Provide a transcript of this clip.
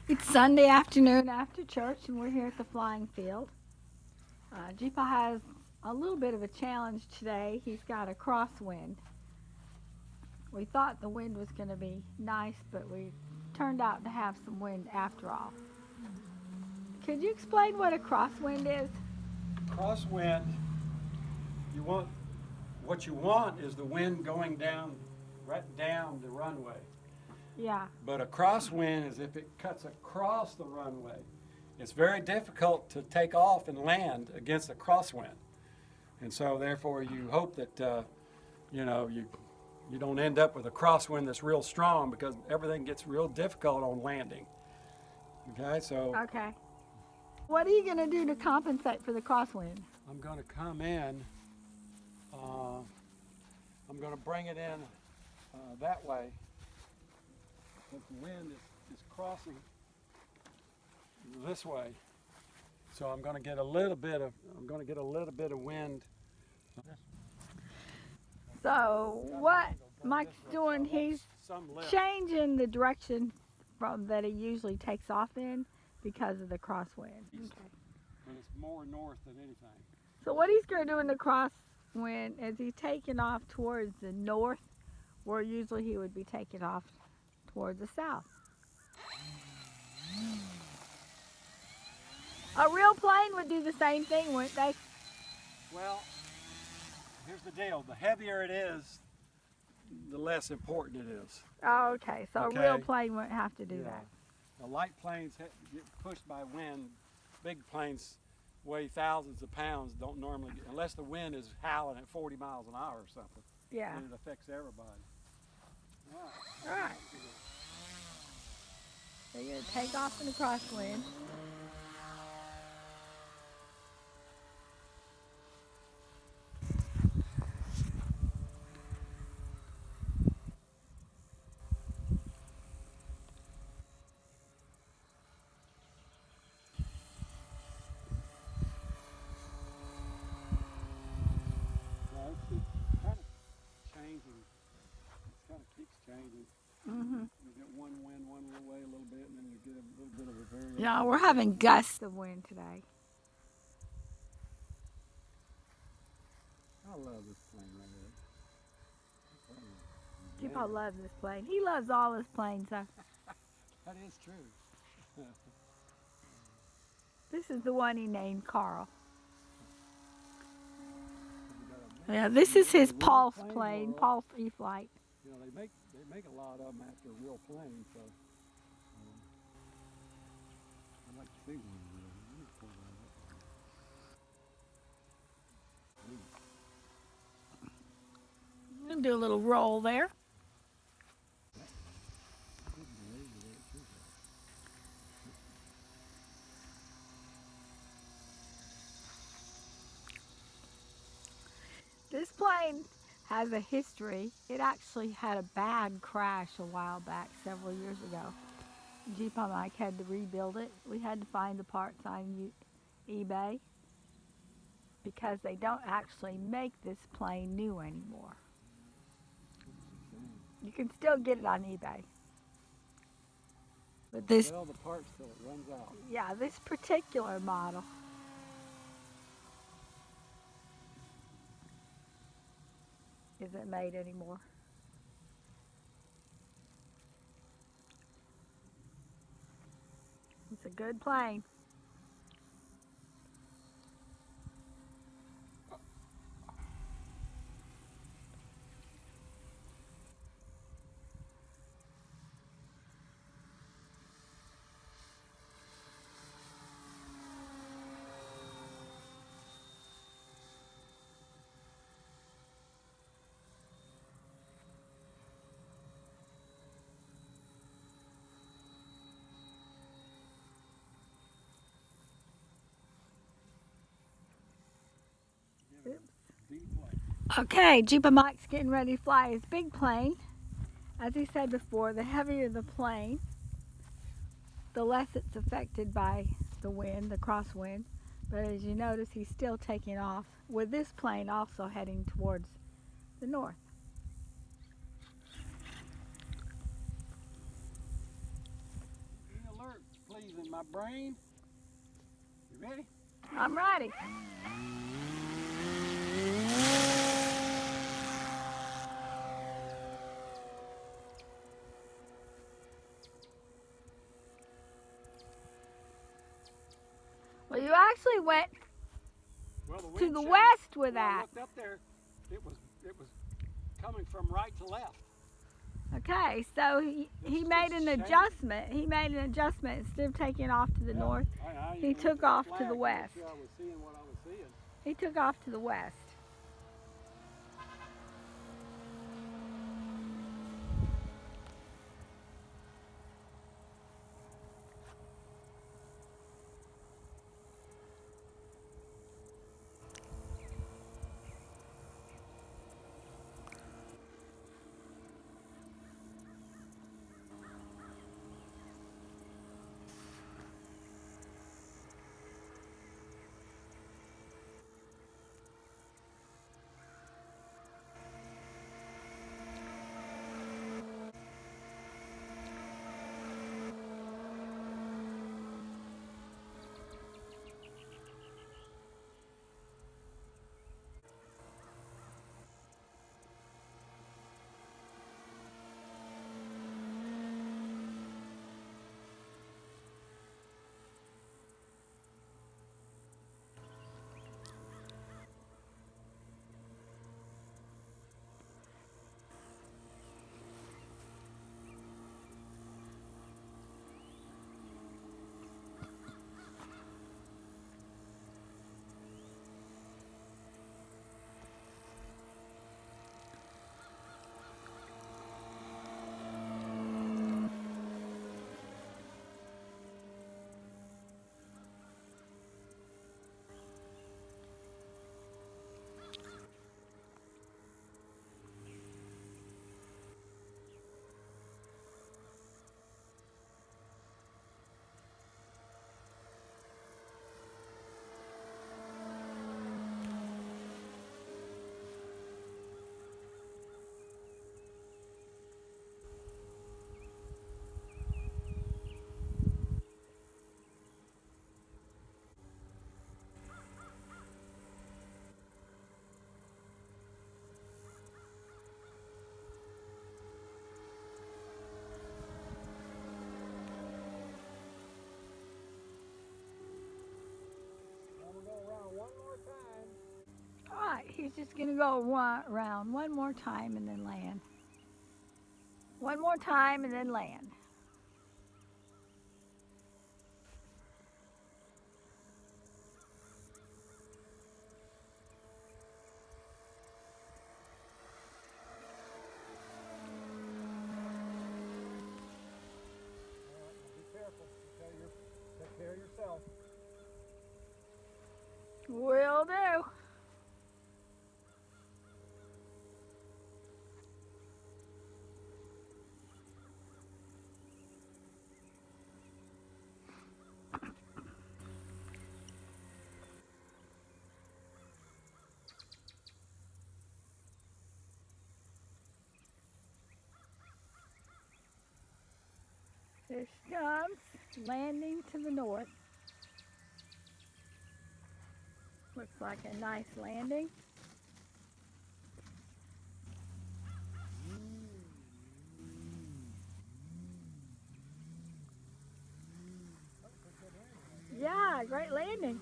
It's Sunday afternoon after church, and we're here at the flying field. Jeepa has a little bit of a challenge today. He's got a crosswind. We thought the wind was going to be nice, but we turned out to have some wind after all. Could you explain what a crosswind is? Crosswind, what you want is the wind going down, right down the runway. Yeah. But a crosswind is if it cuts across the runway. It's very difficult to take off and land against a crosswind. And so therefore you hope that you don't end up with a crosswind that's real strong, because everything gets real difficult on landing. Okay, so Okay. What are you going to do to compensate for the crosswind? I'm going to come in, I'm going to bring it in that way. Because the wind is crossing this way, so I'm going to get a little bit of wind. So what Mike's doing, he's changing the direction from that he usually takes off in because of the crosswind. Okay. But it's more north than anything. So what he's going to do in the crosswind is he's taking off towards the north, where usually he would be taking off towards the south. A real plane would do the same thing, wouldn't they? Well, here's the deal. The heavier it is, the less important it is. Oh, okay. So Okay. a real plane wouldn't have to do that. The light planes get pushed by wind. Big planes weigh thousands of pounds, don't normally, unless the wind is howling at 40 miles an hour or something. Yeah. And it affects everybody. All right. So you're going to take off in the crosswind. It's kind of changing. It kind of keeps changing. Mm-hmm. You get one wind one little way a little bit, and then you get a little bit of a variation. Yeah, we're having gusts of wind today. I love this plane right here. People love this plane. He loves all his planes, though. That is true. This is the one he named Carl. Yeah, this is his Pulse plane, Pulse E-Flight. You know, they make a lot of them after a real plane, so I'd like to see one of them. We'll do a little roll there. This plane has a history. It actually had a bad crash a while back, several years ago. Jeep and Mike had to rebuild it. We had to find the parts on eBay because they don't actually make this plane new anymore. You can still get it on eBay. But this, Sell the parts till it runs out. yeah, this particular model isn't made anymore. It's a good plane. Okay, Jeep and Mike's getting ready to fly his big plane. As he said before, the heavier the plane, the less it's affected by the wind, the crosswind. But as you notice, he's still taking off with this plane also heading towards the north. Be alert. my brain. You ready? I'm ready. Well, you actually went Well, the to wind the changed. west with When I that. looked up there, it was coming from right to left. Okay, so he It's made just an changing. adjustment. He made an adjustment. Instead of taking off to the Yeah, north, I he even took looked at off the to flag the make west. sure I was seeing what I was seeing. He took off to the west. I'm gonna go around one more time. All right, he's just going to go around one more time and then land. One more time and then land. Be careful. Take care of yourself. Will do. Here she comes, landing to the north. Looks like a nice landing. Yeah, great landing.